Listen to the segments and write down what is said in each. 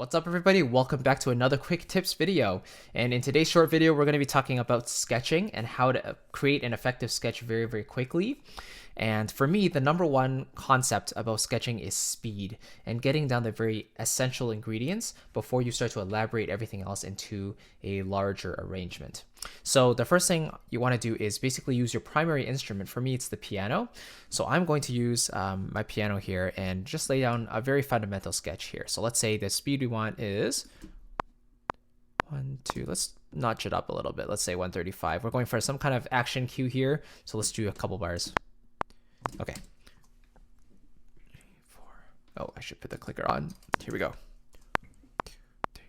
What's up everybody? Welcome back to another quick tips video. And in today's short video, we're going to be talking about sketching and how to create an effective sketch very quickly. And for me, the number one concept about sketching is speed and getting down the very essential ingredients before you start to elaborate everything else into a larger arrangement. So the first thing you want to do is basically use your primary instrument. For me, it's the piano. So I'm going to use my piano here and just lay down a very fundamental sketch here. So let's say the speed we want is 1, 2, let's notch it up a little bit. Let's say 135. We're going for some kind of action cue here. So let's do a couple bars. Okay. 3, 4. Oh, I should put the clicker on. Here we go. 2, 3.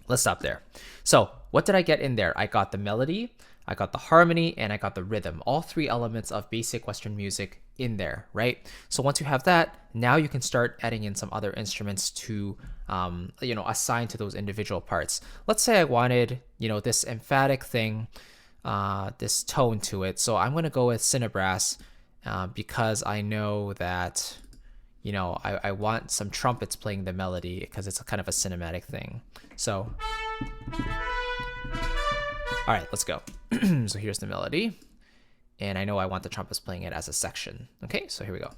Let's stop there. So what did I get in there? I got the melody, I got the harmony, and I got the rhythm. All three elements of basic Western music in there, right? So once you have that, now you can start adding in some other instruments to, assign to those individual parts. Let's say I wanted, this emphatic thing, this tone to it. So I'm going to go with Cinebrass because I know that, I want some trumpets playing the melody because it's kind of a cinematic thing. So, all right, let's go. So here's the melody. And I know I want the trumpets playing it as a section. Okay, so here we go.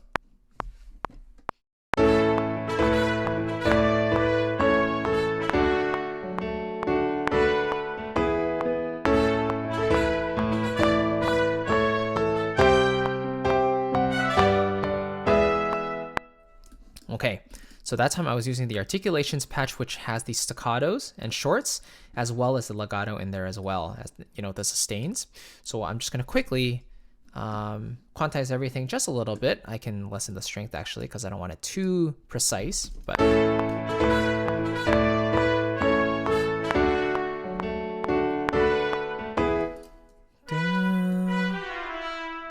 Okay, so that time I was using the articulations patch, which has the staccatos and shorts, as well as the legato in there as well as, the sustains. So I'm just going to quickly quantize everything just a little bit. I can lessen the strength actually because I don't want it too precise, but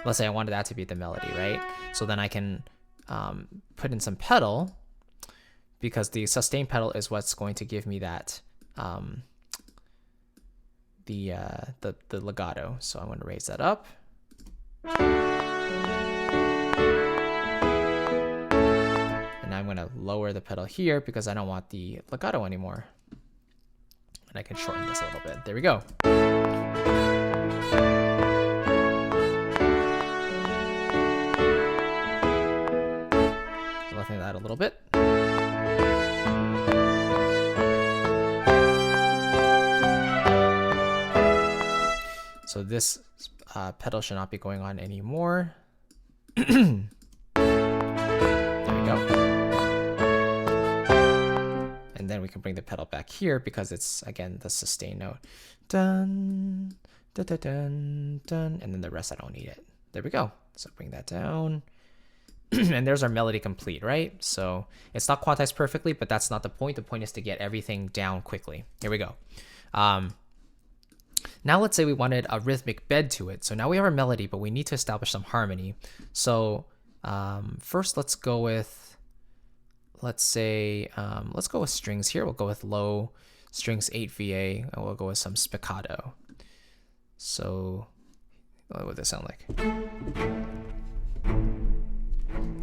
let's say I wanted that to be the melody, right? So then I can put in some pedal, because the sustain pedal is what's going to give me that the legato. So I'm going to raise that up. And I'm going to lower the pedal here because I don't want the legato anymore. And I can shorten this a little bit. There we go. So lifting that a little bit. So this pedal should not be going on anymore. There we go. And then we can bring the pedal back here because it's, again, the sustain note. Dun, dun, dun, dun, dun. And then the rest, I don't need it. There we go. So bring that down. And there's our melody complete, right? So it's not quantized perfectly, but that's not the point. The point is to get everything down quickly. Here we go. Now let's say we wanted a rhythmic bed to it. So now we have our melody, but we need to establish some harmony. So first let's go with, let's go with strings here. We'll go with low strings 8 VA, and we'll go with some spiccato. So what would this sound like?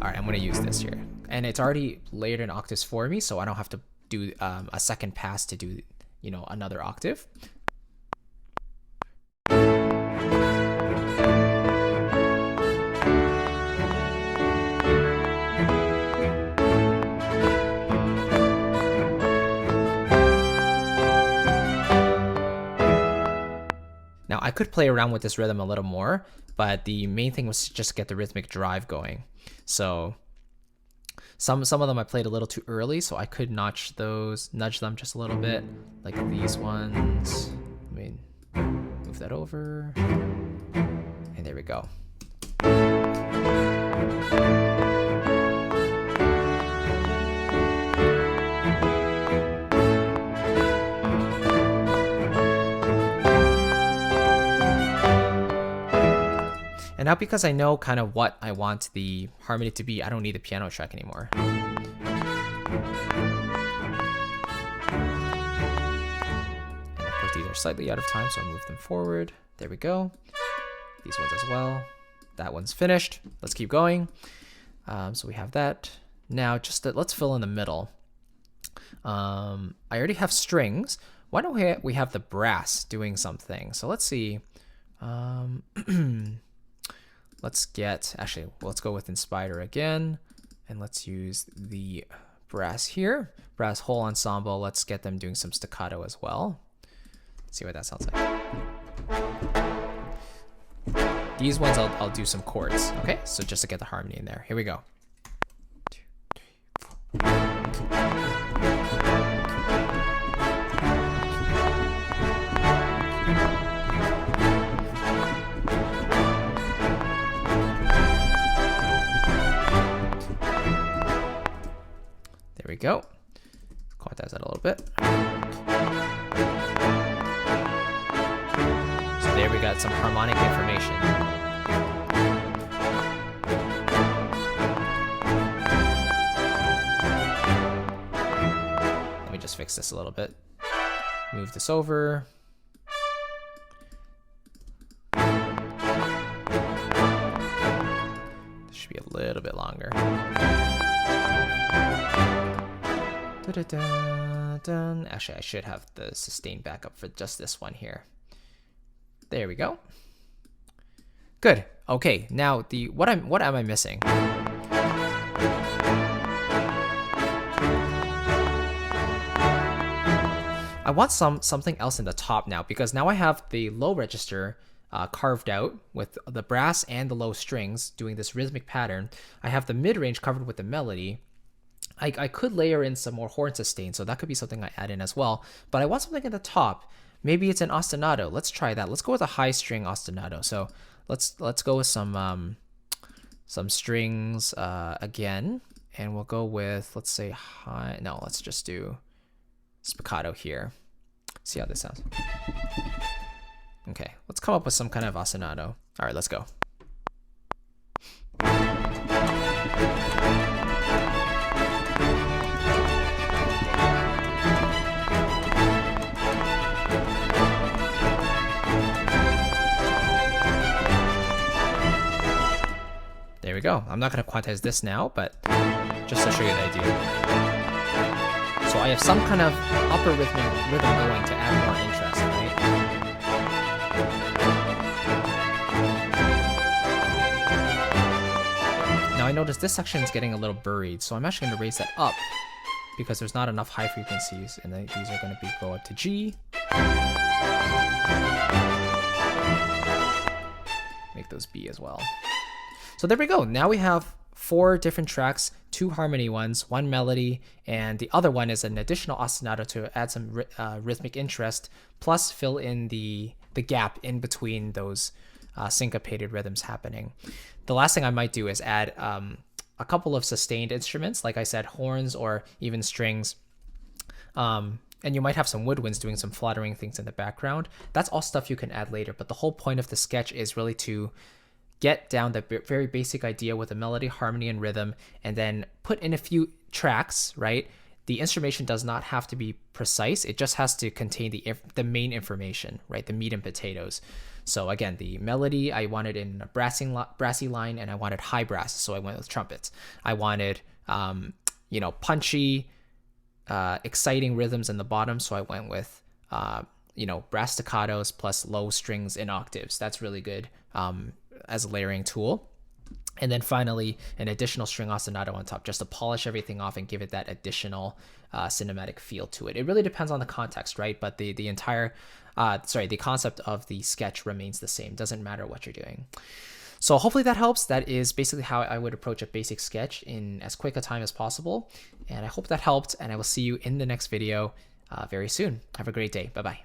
All right, I'm going to use this here. And it's already layered in octaves for me, so I don't have to do a second pass to do, another octave. Now I could play around with this rhythm a little more, but the main thing was to just get the rhythmic drive going. So some of them I played a little too early, so I could nudge them just a little bit, like these ones. Let me move that over, and there we go. And now because I know kind of what I want the harmony to be, I don't need the piano track anymore. they're slightly out of time, so I'll move them forward. There we go. These ones as well. That one's finished. Let's keep going. So we have that. Now let's fill in the middle. I already have strings. Why don't we have the brass doing something? So let's see. Let's go with Inspire again, and let's use the brass here. Brass whole ensemble. Let's get them doing some staccato as well. Let's see what that sounds like. These ones I'll do some chords. Okay, so just to get the harmony in there. Here we go. 2, 3, 4. There we go. Quantize that a little bit. So there we got some harmonic information. Let me just fix this a little bit. Move this over. This should be a little bit longer. Actually, I should have the sustain backup for just this one here. There we go. Good. Okay, now what am I missing? I want something else in the top now, because now I have the low register carved out with the brass and the low strings doing this rhythmic pattern. I have the mid-range covered with the melody. I could layer in some more horn sustain, so that could be something I add in as well. But I want something at the top. Maybe it's an ostinato. Let's try that. Let's go with a high string ostinato. So let's go with some strings again, and we'll go with, let's say high. No, let's just do spiccato here. See how this sounds. Okay, let's come up with some kind of ostinato. All right, let's go. There we go. I'm not going to quantize this now, but just to show you the idea. So I have some kind of upper rhythm going to add more interest, right? Now I notice this section is getting a little buried, so I'm actually going to raise that up because there's not enough high frequencies, and these are going to go up to G. Make those B as well. So there we go. Now we have 4 different tracks, 2 harmony ones, 1 melody, and the other one is an additional ostinato to add some rhythmic interest, plus fill in the gap in between those syncopated rhythms happening. The last thing I might do is add a couple of sustained instruments, like I said, horns or even strings. And you might have some woodwinds doing some fluttering things in the background. That's all stuff you can add later, but the whole point of the sketch is really to get down the very basic idea with a melody, harmony, and rhythm, and then put in a few tracks, right? The instrumentation does not have to be precise. It just has to contain the main information, right? The meat and potatoes. So again, the melody, I wanted in a brassy line, and I wanted high brass, so I went with trumpets. I wanted, punchy, exciting rhythms in the bottom, so I went with, brass staccatos plus low strings in octaves. That's really good as a layering tool. And then finally, an additional string ostinato on top, just to polish everything off and give it that additional cinematic feel to it. It really depends on the context, right? But the concept of the sketch remains the same. Doesn't matter what you're doing. So hopefully that helps. That is basically how I would approach a basic sketch in as quick a time as possible. And I hope that helped, and I will see you in the next video very soon. Have a great day. Bye-bye.